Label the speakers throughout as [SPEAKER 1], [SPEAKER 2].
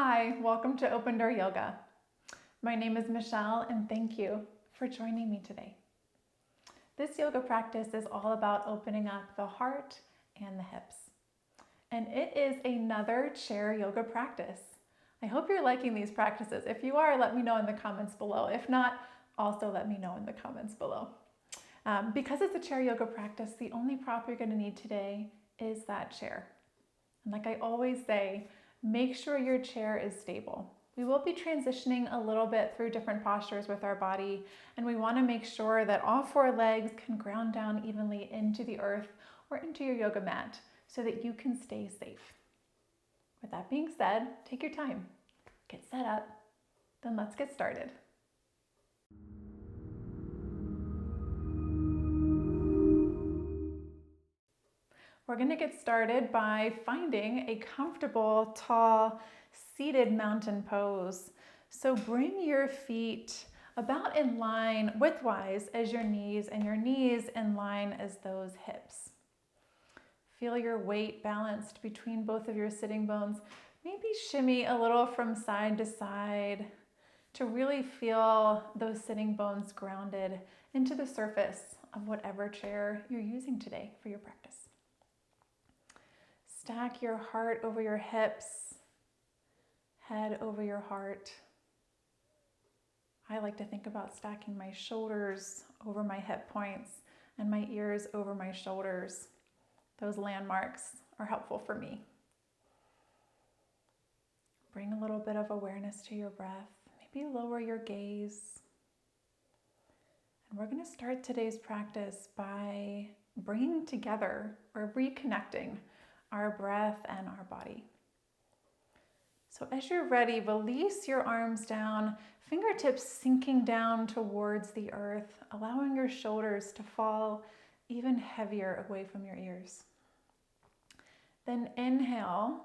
[SPEAKER 1] Hi, welcome to Open Door Yoga. My name is Michelle and thank you for joining me today. This yoga practice is all about opening up the heart and the hips. And it is another chair yoga practice. I hope you're liking these practices. If you are, let me know in the comments below. If not, also let me know in the comments below. Because it's a chair yoga practice, the only prop you're going to need today is that chair. And like I always say, make sure your chair is stable. We will be transitioning a little bit through different postures with our body, and we want to make sure that all four legs can ground down evenly into the earth or into your yoga mat so that you can stay safe. With that being said, take your time, get set up, then let's get started. We're going to get started by finding a comfortable, tall, seated mountain pose. So bring your feet about in line widthwise as your knees, and your knees in line as those hips. Feel your weight balanced between both of your sitting bones. Maybe shimmy a little from side to side to really feel those sitting bones grounded into the surface of whatever chair you're using today for your practice. Stack your heart over your hips, head over your heart. I like to think about stacking my shoulders over my hip points and my ears over my shoulders. Those landmarks are helpful for me. Bring a little bit of awareness to your breath. Maybe lower your gaze. And we're going to start today's practice by bringing together or reconnecting our breath and our body. So as you're ready, release your arms down, fingertips sinking down towards the earth, allowing your shoulders to fall even heavier away from your ears. Then inhale,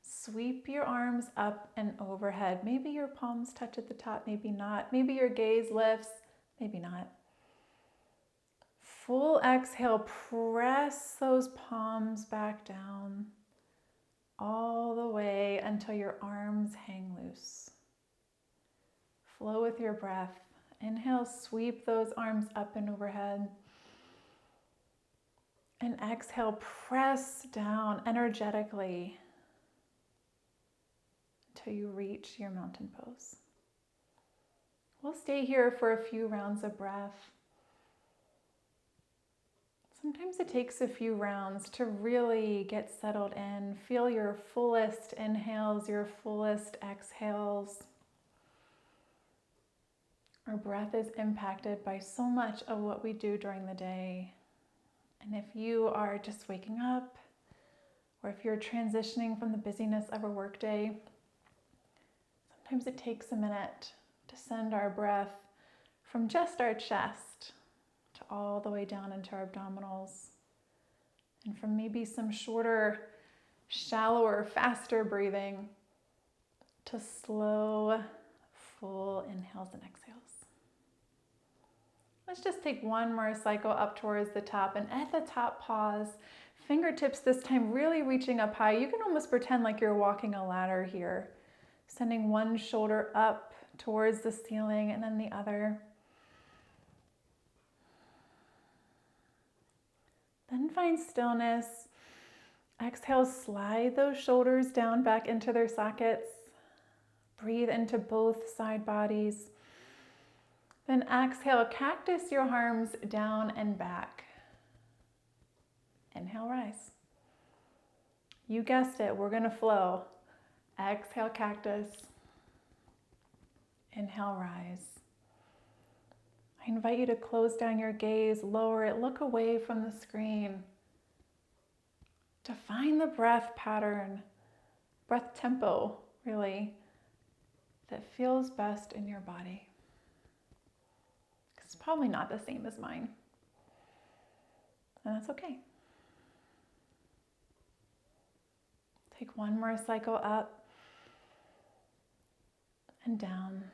[SPEAKER 1] sweep your arms up and overhead. Maybe your palms touch at the top, maybe not. Maybe your gaze lifts, maybe not. Full exhale, press those palms back down all the way until your arms hang loose. Flow with your breath. Inhale, sweep those arms up and overhead. And exhale, press down energetically until you reach your mountain pose. We'll stay here for a few rounds of breath. Sometimes it takes a few rounds to really get settled in. Feel your fullest inhales, your fullest exhales. Our breath is impacted by so much of what we do during the day. And if you are just waking up, or if you're transitioning from the busyness of a workday, sometimes it takes a minute to send our breath from just our chest to all the way down into our abdominals, and from maybe some shorter, shallower, faster breathing to slow, full inhales and exhales. Let's just take one more cycle up towards the top, and at the top, pause. Fingertips this time really reaching up high. You can almost pretend like you're walking a ladder here, sending one shoulder up towards the ceiling and then the other. Then find stillness. Exhale, slide those shoulders down back into their sockets. Breathe into both side bodies. Then exhale, cactus your arms down and back. Inhale, rise. You guessed it, we're gonna flow. Exhale, cactus. Inhale, rise. I invite you to close down your gaze, lower it, look away from the screen. To find the breath pattern, breath tempo, really, that feels best in your body. It's probably not the same as mine, and that's okay. Take one more cycle up and down.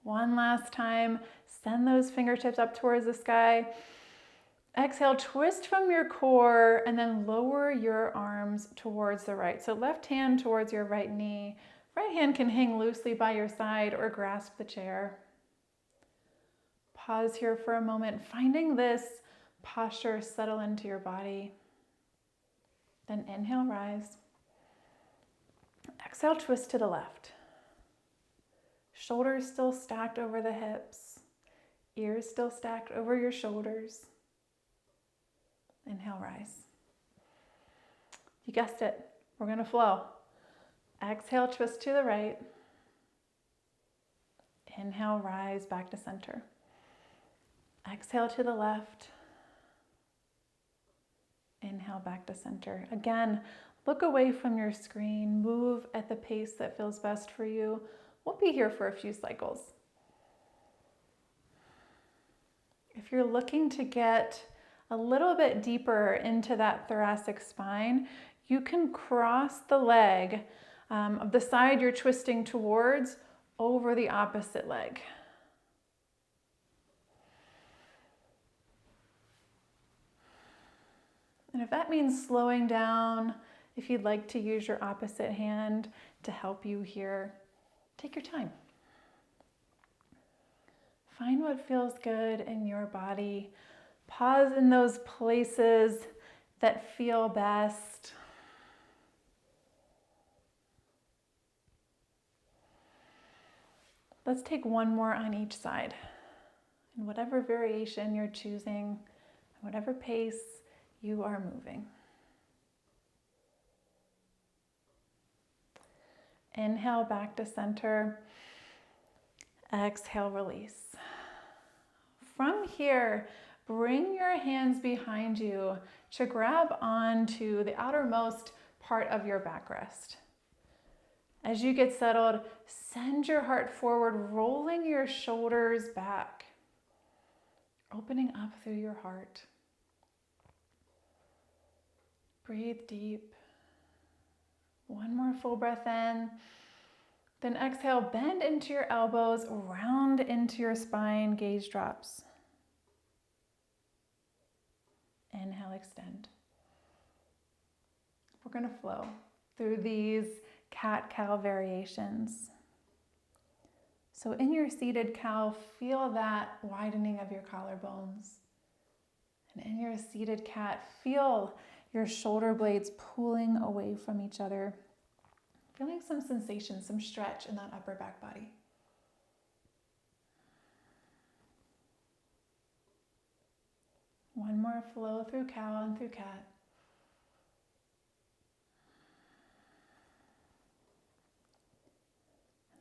[SPEAKER 1] One last time, send those fingertips up towards the sky. Exhale, twist from your core and then lower your arms towards the right. So left hand towards your right knee. Right hand can hang loosely by your side or grasp the chair. Pause here for a moment, finding this posture settle into your body. Then inhale, rise. Exhale, twist to the left. Shoulders still stacked over the hips. Ears still stacked over your shoulders. Inhale, rise. You guessed it. We're going to flow. Exhale, twist to the right. Inhale, rise back to center. Exhale to the left. Inhale back to center. Again, look away from your screen. Move at the pace that feels best for you. We'll be here for a few cycles. If you're looking to get a little bit deeper into that thoracic spine, you can cross the leg of the side you're twisting towards over the opposite leg. And if that means slowing down, if you'd like to use your opposite hand to help you here, take your time. Find what feels good in your body. Pause in those places that feel best. Let's take one more on each side. In whatever variation you're choosing, whatever pace you are moving. Inhale back to center. Exhale, release. From here, bring your hands behind you to grab onto the outermost part of your backrest. As you get settled, send your heart forward, rolling your shoulders back, opening up through your heart. Breathe deep. One more full breath in. Then exhale, bend into your elbows, round into your spine, gaze drops. Inhale, extend. We're going to flow through these cat-cow variations. So in your seated cow, feel that widening of your collarbones. And in your seated cat, feel your shoulder blades pulling away from each other. Feeling some sensation, some stretch in that upper back body. One more flow through cow and through cat.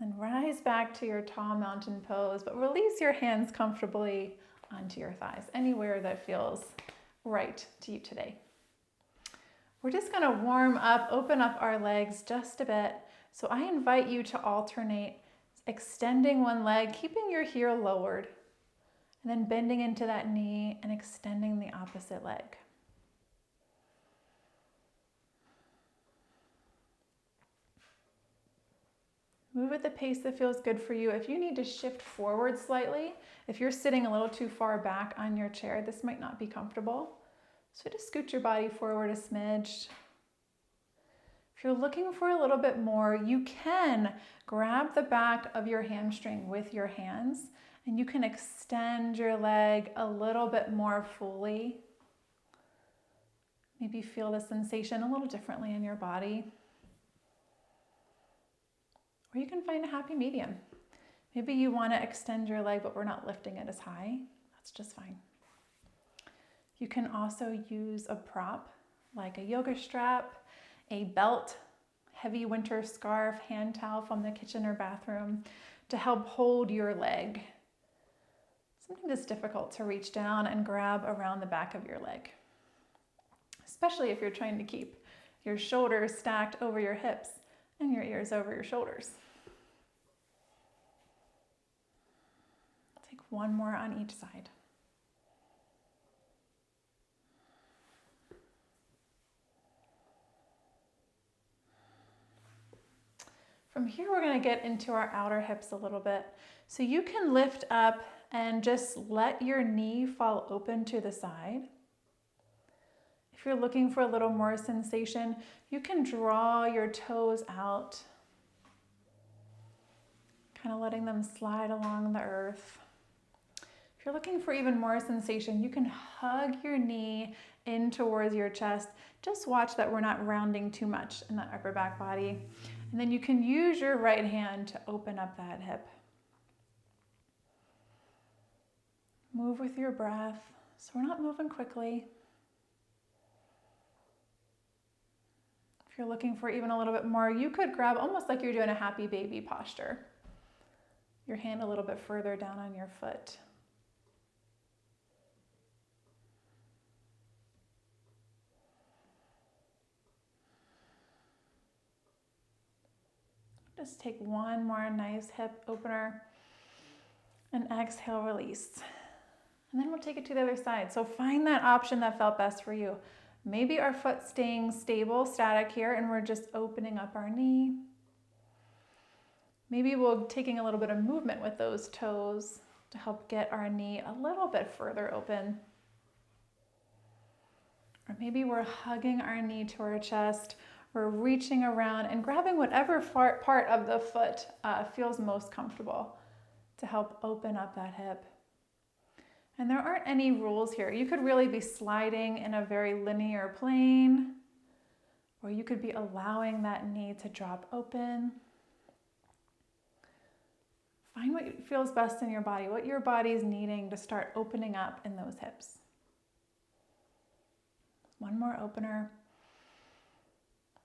[SPEAKER 1] And rise back to your tall mountain pose, but release your hands comfortably onto your thighs, anywhere that feels right to you today. We're just going to warm up, open up our legs just a bit. So I invite you to alternate extending one leg, keeping your heel lowered, and then bending into that knee and extending the opposite leg. Move at the pace that feels good for you. If you need to shift forward slightly, if you're sitting a little too far back on your chair, this might not be comfortable. So just scoot your body forward a smidge. If you're looking for a little bit more, you can grab the back of your hamstring with your hands and you can extend your leg a little bit more fully. Maybe feel the sensation a little differently in your body. Or you can find a happy medium. Maybe you want to extend your leg, but we're not lifting it as high. That's just fine. You can also use a prop like a yoga strap, a belt, heavy winter scarf, hand towel from the kitchen or bathroom to help hold your leg. Something that's difficult to reach down and grab around the back of your leg, especially if you're trying to keep your shoulders stacked over your hips and your ears over your shoulders. Take one more on each side. From here, we're going to get into our outer hips a little bit. So you can lift up and just let your knee fall open to the side. If you're looking for a little more sensation, you can draw your toes out, kind of letting them slide along the earth. If you're looking for even more sensation, you can hug your knee in towards your chest. Just watch that we're not rounding too much in that upper back body. And then you can use your right hand to open up that hip. Move with your breath, so we're not moving quickly. If you're looking for even a little bit more, you could grab almost like you're doing a happy baby posture. Your hand a little bit further down on your foot. Just take one more nice hip opener and exhale, release. And then we'll take it to the other side. So find that option that felt best for you. Maybe our foot's staying stable, static here, and we're just opening up our knee. Maybe we're taking a little bit of movement with those toes to help get our knee a little bit further open. Or maybe we're hugging our knee to our chest. We're reaching around and grabbing whatever part of the foot feels most comfortable to help open up that hip. And there aren't any rules here. You could really be sliding in a very linear plane, or you could be allowing that knee to drop open. Find what feels best in your body, what your body's needing to start opening up in those hips. One more opener,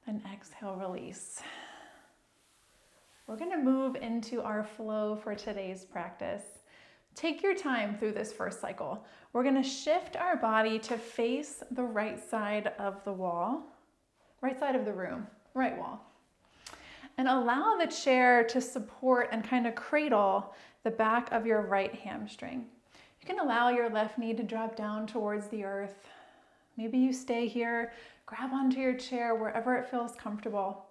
[SPEAKER 1] and exhale, release. We're going to move into our flow for today's practice. Take your time through this first cycle. We're going to shift our body to face the right side of the wall, right side of the room, right wall. And allow the chair to support and kind of cradle the back of your right hamstring. You can allow your left knee to drop down towards the earth. Maybe you stay here, grab onto your chair wherever it feels comfortable.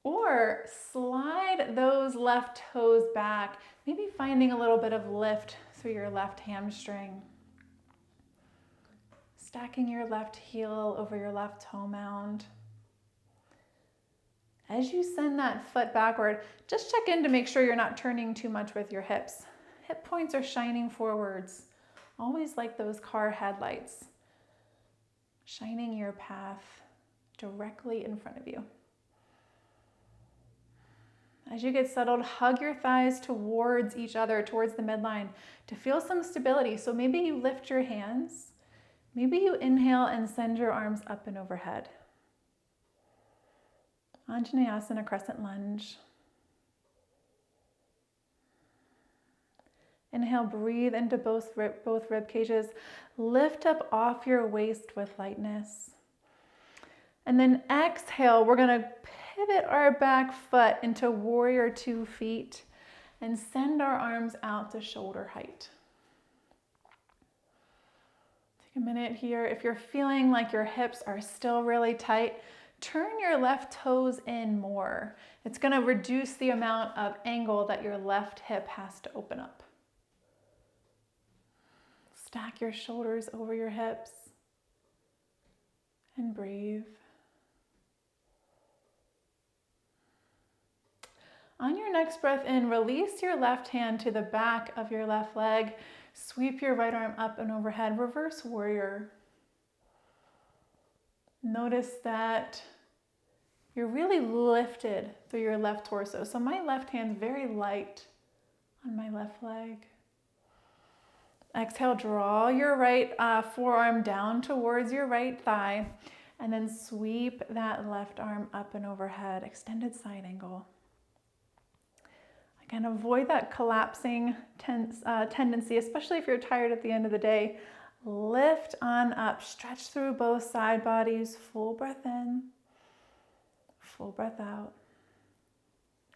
[SPEAKER 1] Or slide those left toes back, maybe finding a little bit of lift through your left hamstring. Stacking your left heel over your left toe mound. As you send that foot backward, just check in to make sure you're not turning too much with your hips. Hip points are shining forwards, always like those car headlights, shining your path directly in front of you. As you get settled, hug your thighs towards each other, towards the midline, to feel some stability. So maybe you lift your hands. Maybe you inhale and send your arms up and overhead. Anjaneyasana, crescent lunge. Inhale, breathe into both rib cages. Lift up off your waist with lightness. And then exhale, we're going to pivot our back foot into warrior 2 feet and send our arms out to shoulder height. Take a minute here. If you're feeling like your hips are still really tight, turn your left toes in more. It's going to reduce the amount of angle that your left hip has to open up. Stack your shoulders over your hips and breathe. On your next breath in, release your left hand to the back of your left leg. Sweep your right arm up and overhead. Reverse warrior. Notice that you're really lifted through your left torso. So my left hand's very light on my left leg. Exhale, draw your right forearm down towards your right thigh, and then sweep that left arm up and overhead, extended side angle. Again, avoid that collapsing tendency, especially if you're tired at the end of the day. Lift on up, stretch through both side bodies, full breath in, full breath out.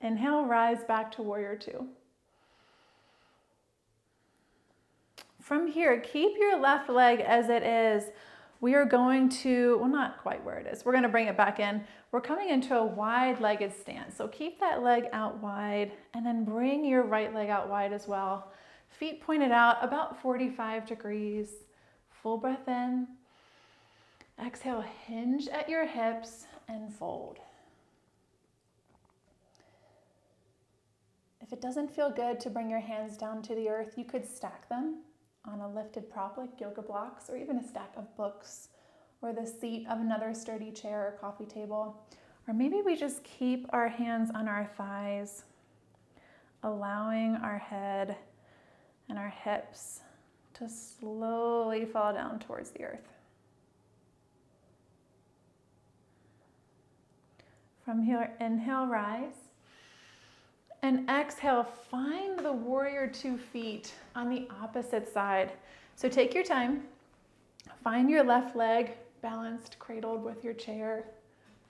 [SPEAKER 1] Inhale, rise back to warrior 2. From here, keep your left leg as it is. We are going to, well, not quite where it is. We're going to bring it back in. We're coming into a wide-legged stance. So keep that leg out wide and then bring your right leg out wide as well. Feet pointed out about 45 degrees. Full breath in. Exhale, hinge at your hips and fold. If it doesn't feel good to bring your hands down to the earth, you could stack them on a lifted prop like yoga blocks, or even a stack of books, or the seat of another sturdy chair or coffee table. Or maybe we just keep our hands on our thighs, allowing our head and our hips to slowly fall down towards the earth. From here, inhale, rise. And exhale, find the warrior 2 feet on the opposite side. So take your time. Find your left leg balanced, cradled with your chair.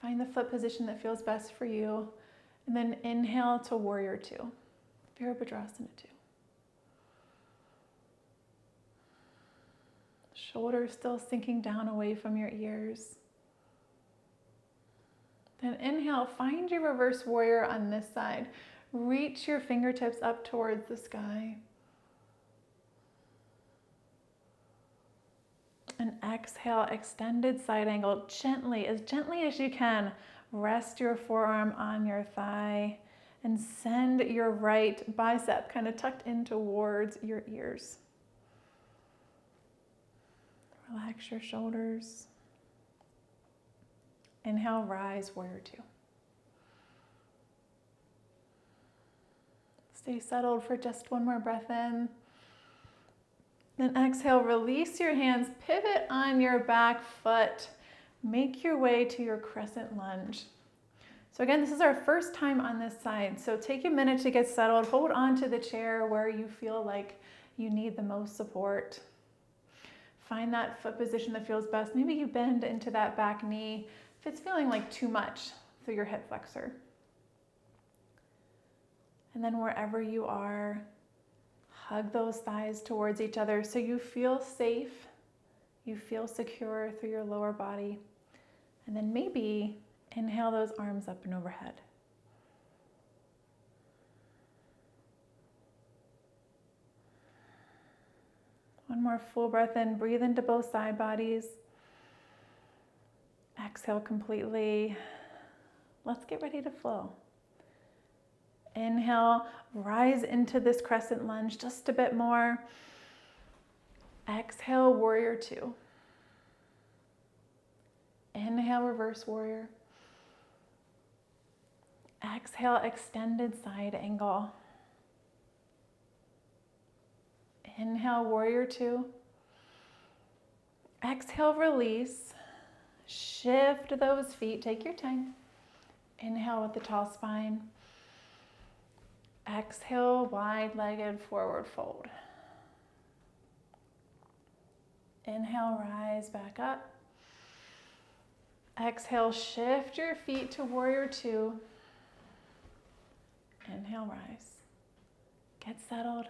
[SPEAKER 1] Find the foot position that feels best for you. And then inhale to warrior 2, Virabhadrasana 2. Shoulders still sinking down away from your ears. Then inhale, find your reverse warrior on this side. Reach your fingertips up towards the sky. And exhale, extended side angle. Gently as you can, rest your forearm on your thigh and send your right bicep kind of tucked in towards your ears. Relax your shoulders. Inhale, rise, warrior 2. Stay settled for just one more breath in. Then exhale, release your hands, pivot on your back foot. Make your way to your crescent lunge. So again, this is our first time on this side. So take a minute to get settled. Hold on to the chair where you feel like you need the most support. Find that foot position that feels best. Maybe you bend into that back knee if it's feeling like too much through your hip flexor. And then wherever you are, hug those thighs towards each other so you feel safe, you feel secure through your lower body. And then maybe inhale those arms up and overhead. One more full breath in, breathe into both side bodies. Exhale completely. Let's get ready to flow. Inhale, rise into this crescent lunge just a bit more. Exhale, warrior 2. Inhale, reverse warrior. Exhale, extended side angle. Inhale, warrior 2. Exhale, release. Shift those feet, take your time. Inhale with the tall spine. Exhale, wide-legged forward fold. Inhale, rise back up. Exhale, shift your feet to warrior 2. Inhale, rise. Get settled.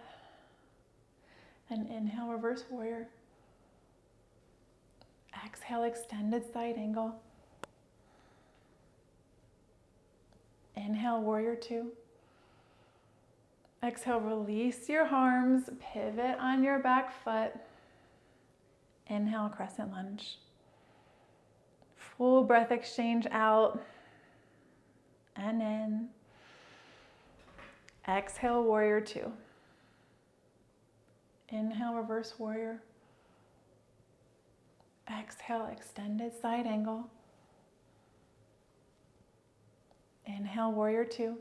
[SPEAKER 1] And inhale, reverse warrior. Exhale, extended side angle. Inhale, warrior 2. Exhale, release your arms, pivot on your back foot. Inhale, crescent lunge. Full breath exchange out and in. Exhale, warrior 2. Inhale, reverse warrior. Exhale, extended side angle. Inhale, warrior 2.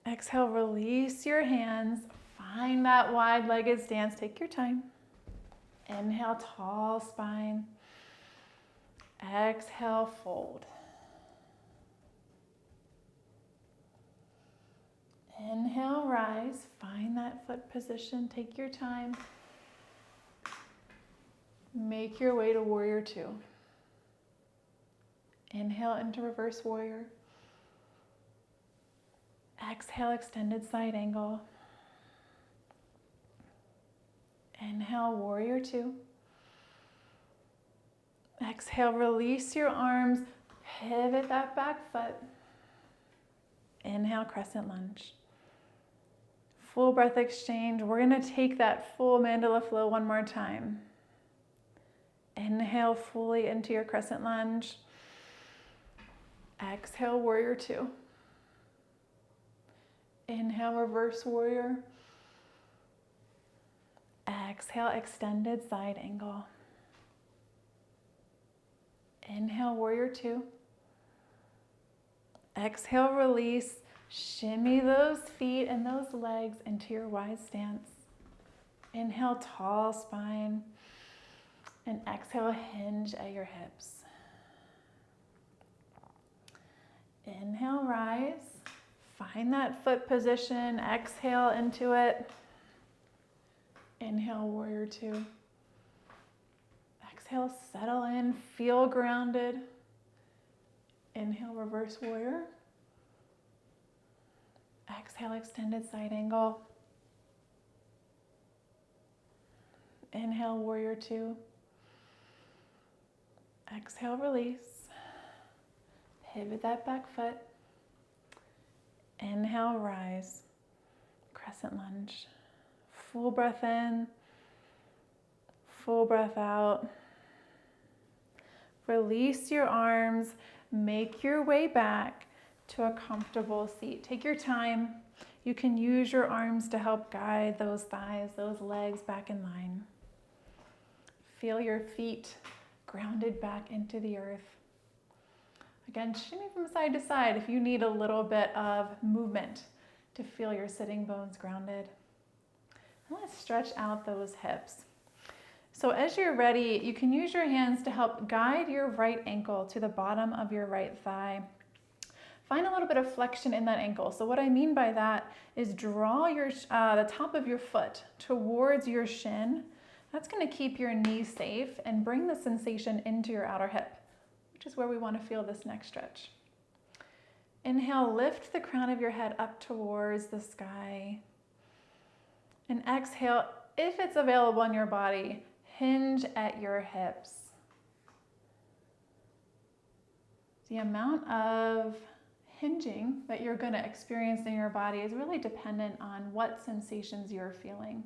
[SPEAKER 1] Exhale, release your hands. Find that wide-legged stance. Take your time. Inhale, tall spine. Exhale, fold. Inhale, rise. Find that foot position. Take your time. Make your way to warrior 2. Inhale into reverse warrior. Exhale, extended side angle. Inhale, warrior 2. Exhale, release your arms. Pivot that back foot. Inhale, crescent lunge. Full breath exchange. We're going to take that full mandala flow one more time. Inhale fully into your crescent lunge. Exhale, warrior two. Inhale, reverse warrior. Exhale, extended side angle. Inhale, warrior two. Exhale, release. Shimmy those feet and those legs into your wide stance. Inhale, tall spine. And exhale, hinge at your hips. Inhale, rise. Find that foot position. Exhale into it. Inhale, warrior two. Exhale, settle in, feel grounded. Inhale, reverse warrior. Exhale, extended side angle. Inhale, warrior two. Exhale, release. Pivot that back foot. Inhale, rise. Crescent lunge. Full breath in. Full breath out. Release your arms. Make your way back to a comfortable seat. Take your time. You can use your arms to help guide those thighs, those legs back in line. Feel your feet grounded back into the earth. Again, shimmy from side to side if you need a little bit of movement to feel your sitting bones grounded. And let's stretch out those hips. So as you're ready, you can use your hands to help guide your right ankle to the bottom of your right thigh. Find a little bit of flexion in that ankle. So what I mean by that is draw the top of your foot towards your shin. That's going to keep your knee safe and bring the sensation into your outer hip, which is where we want to feel this next stretch. Inhale, lift the crown of your head up towards the sky. And exhale, if it's available in your body, hinge at your hips. The amount of hinging that you're going to experience in your body is really dependent on what sensations you're feeling.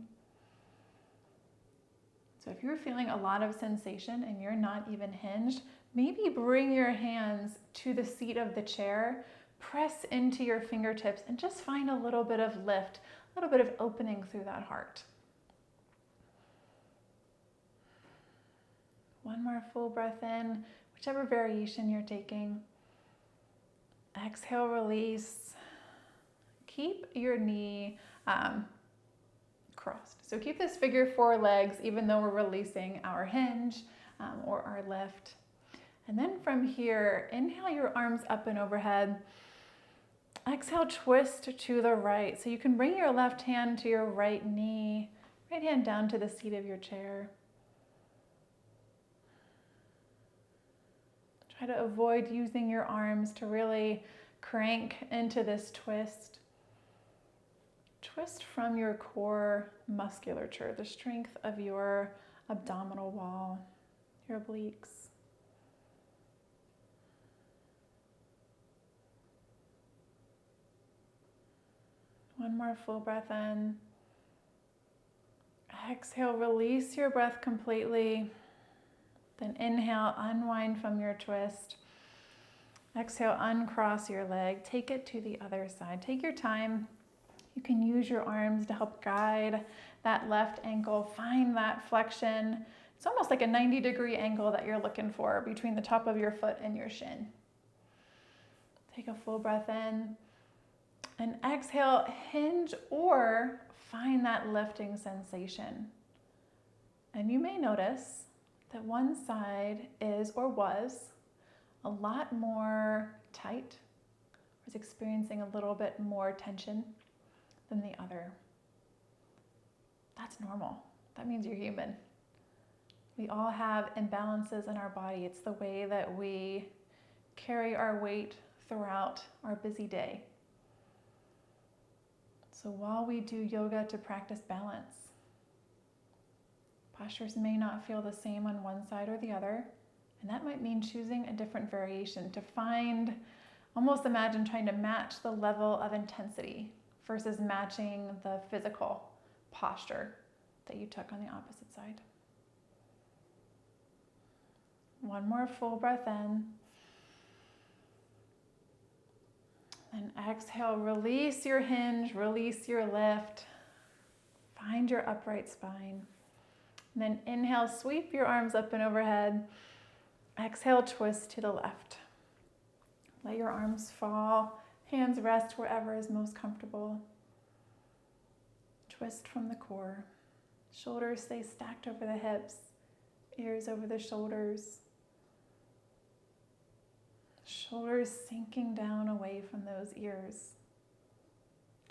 [SPEAKER 1] So if you're feeling a lot of sensation and you're not even hinged, maybe bring your hands to the seat of the chair, press into your fingertips, and just find a little bit of lift, a little bit of opening through that heart. One more full breath in, whichever variation you're taking. Exhale, release. Keep your knee crossed. So keep this figure four legs even though we're releasing our hinge or our lift. And then from here, inhale your arms up and overhead. Exhale, twist to the right. So you can bring your left hand to your right knee, right hand down to the seat of your chair. Try to avoid using your arms to really crank into this twist. Twist from your core musculature, the strength of your abdominal wall, your obliques. One more full breath in. Exhale, release your breath completely. Then inhale, unwind from your twist. Exhale, uncross your leg. Take it to the other side. Take your time. You can use your arms to help guide that left ankle. Find that flexion. It's almost like a 90-degree angle that you're looking for between the top of your foot and your shin. Take a full breath in. And exhale, hinge or find that lifting sensation. And you may notice that one side is or was a lot more tight, was experiencing a little bit more tension than the other. That's normal. That means you're human. We all have imbalances in our body. It's the way that we carry our weight throughout our busy day. So while we do yoga to practice balance, postures may not feel the same on one side or the other, and that might mean choosing a different variation to find, almost imagine trying to match the level of intensity versus matching the physical posture that you took on the opposite side. One more full breath in. And exhale, release your hinge, release your lift. Find your upright spine. And then inhale, sweep your arms up and overhead. Exhale, twist to the left. Let your arms fall. Hands rest wherever is most comfortable. Twist from the core. Shoulders stay stacked over the hips. Ears over the shoulders. Shoulders sinking down away from those ears.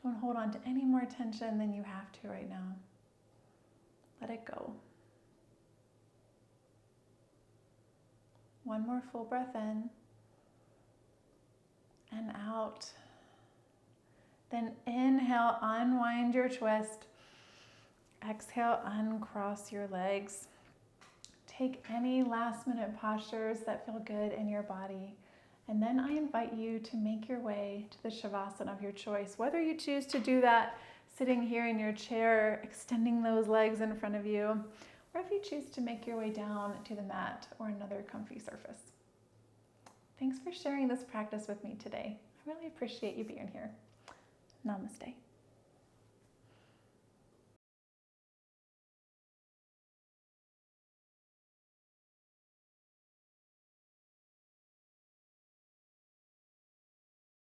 [SPEAKER 1] Don't hold on to any more tension than you have to right now. Let it go. One more full breath in and out. Then inhale, unwind your twist. Exhale, uncross your legs. Take any last minute postures that feel good in your body. And then I invite you to make your way to the shavasana of your choice. Whether you choose to do that sitting here in your chair, extending those legs in front of you, or if you choose to make your way down to the mat or another comfy surface. Thanks for sharing this practice with me today. I really appreciate you being here. Namaste.